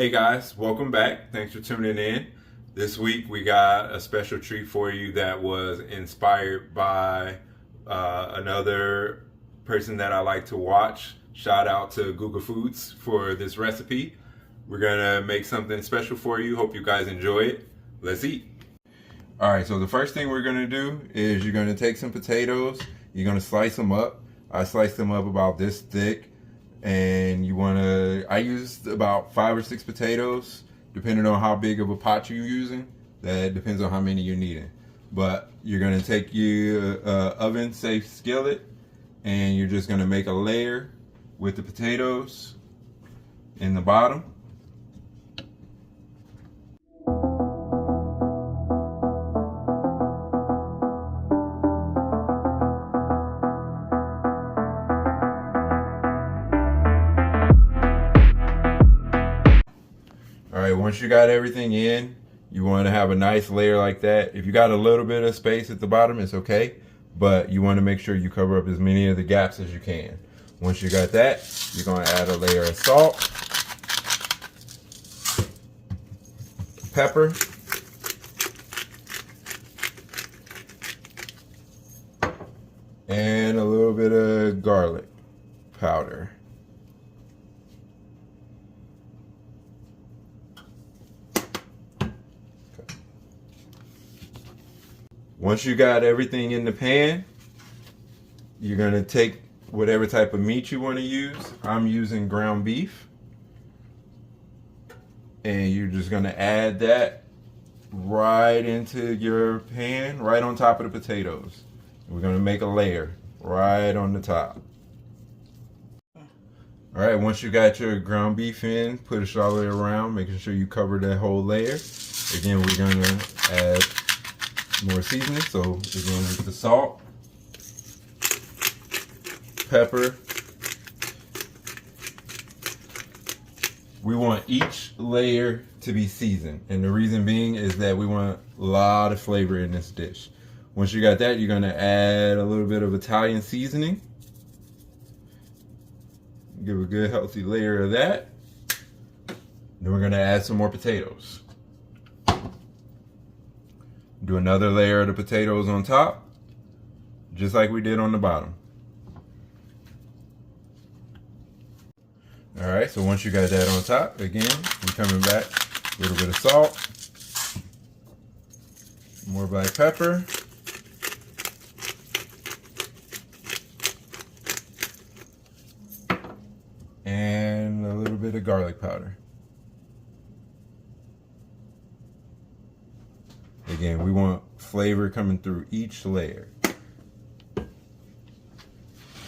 Hey guys, welcome back. Thanks for tuning in. This week we got a special treat for you that was inspired by another person that I like to watch. Shout out to Gouda Foods for this recipe. We're gonna make something special for you. Hope you guys enjoy it. Let's eat. All right, so the first thing we're gonna do is you're gonna take some potatoes. You're gonna slice them up. I sliced them up about this thick. And I used about 5 or 6 potatoes, depending on how big of a pot you're using. That depends on how many you're needing. But you're gonna take your oven safe skillet, and you're just gonna make a layer with the potatoes in the bottom. All right, once you got everything in, you want to have a nice layer like that. If you got a little bit of space at the bottom, it's okay, but you want to make sure you cover up as many of the gaps as you can. Once you got that, you're going to add a layer of salt, pepper, and a little bit of garlic powder. Once you got everything in the pan, you're gonna take whatever type of meat you want to use. I'm using ground beef. And you're just gonna add that right into your pan, right on top of the potatoes. We're gonna make a layer right on the top. All right, once you got your ground beef in, put it all the way around, making sure you cover that whole layer. Again, we're gonna add more seasoning, so again with the salt, pepper. We want each layer to be seasoned, and the reason being is that we want a lot of flavor in this dish. Once you got that, you're gonna add a little bit of Italian seasoning. Give a good healthy layer of that. Then we're gonna add some more potatoes. Do another layer of the potatoes on top, just like we did on the bottom. All right, so once you got that on top, again, we're coming back, a little bit of salt, more black pepper, and a little bit of garlic powder. Again, we want flavor coming through each layer.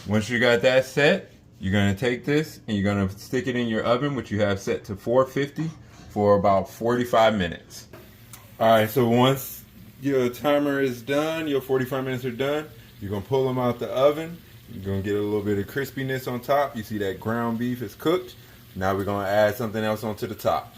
Once you got that set, you're gonna take this and you're gonna stick it in your oven, which you have set to 450 for about 45 minutes. All right, so once your timer is done, your 45 minutes are done, you're gonna pull them out the oven. You're gonna get a little bit of crispiness on top. You see that ground beef is cooked. Now we're gonna add something else onto the top.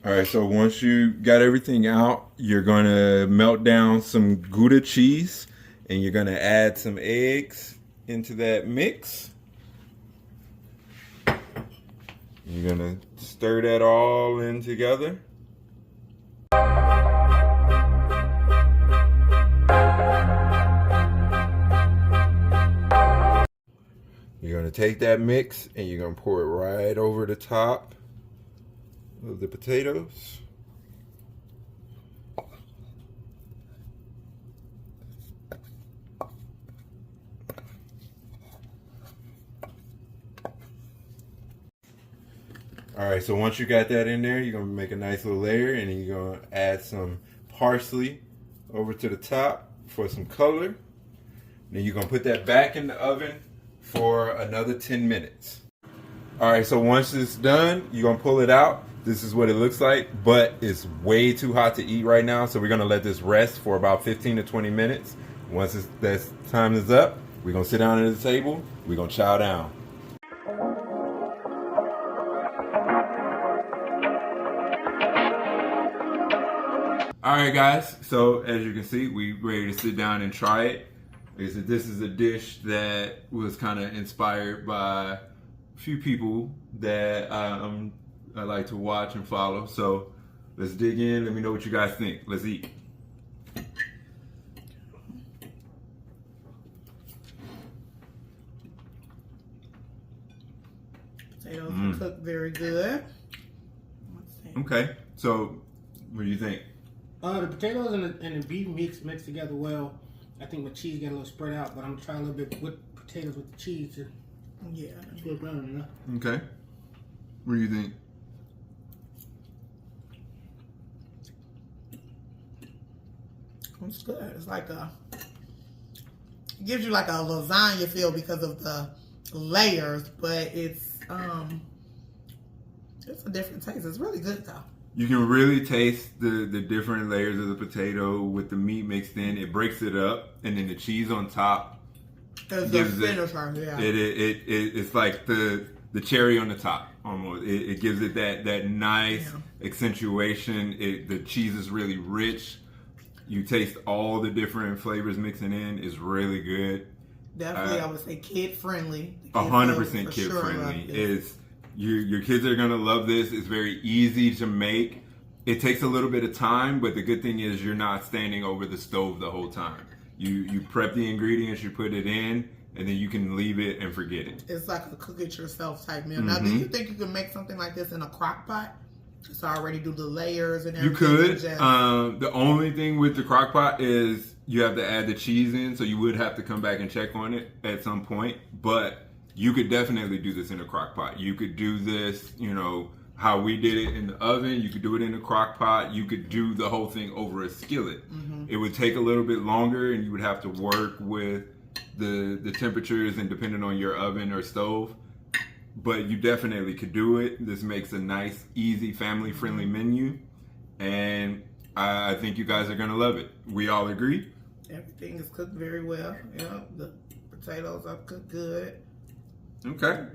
All right, so once you got everything out, you're gonna melt down some Gouda cheese, and you're gonna add some eggs into that mix. You're gonna stir that all in together. You're gonna take that mix and you're gonna pour it right over the top of the potatoes. All right, so once you got that in there, you're gonna make a nice little layer, and then you're gonna add some parsley over to the top for some color. Then you're gonna put that back in the oven for another 10 minutes. All right, so once it's done, you're gonna pull it out. This is what it looks like, but it's way too hot to eat right now, so we're gonna let this rest for about 15 to 20 minutes. Once that time is up, we're gonna sit down at the table, we're gonna chow down. All right, guys, so as you can see, we're ready to sit down and try it. Like I said, this is a dish that was kind of inspired by a few people that I like to watch and follow. So let's dig in. Let me know what you guys think. Let's eat. Potatoes cook very good. Okay, so what do you think? The potatoes and the beef mix together well. I think my cheese get a little spread out, but I'm gonna try a little bit with potatoes with the cheese to flip around, you know? Okay. What do you think? It's good. It's like it gives you like a lasagna feel because of the layers, but it's a different taste. It's really good though. You can really taste the different layers of the potato with the meat mixed in. It breaks it up, and then the cheese on top gives it. It's like the cherry on the top almost. It gives it that nice accentuation. The cheese is really rich. You taste all the different flavors mixing in. It's really good. Definitely, I would say kid friendly. 100% kid friendly. Your kids are gonna love this. It's very easy to make. It takes a little bit of time, but the good thing is you're not standing over the stove the whole time. You prep the ingredients, you put it in, and then you can leave it and forget it. It's like a cook it yourself type meal. Now, do you think you can make something like this in a crock pot? Just already do the layers and everything? You could. The only thing with the crock pot is you have to add the cheese in, so you would have to come back and check on it at some point. But you could definitely do this in a crock pot. You could do this, how we did it in the oven. You could do it in a crock pot. You could do the whole thing over a skillet. It would take a little bit longer, and you would have to work with the temperatures and depending on your oven or stove. But you definitely could do it. This makes a nice, easy, family-friendly menu. And I think you guys are going to love it. We all agree? Everything is cooked very well. The potatoes are cooked good. Okay.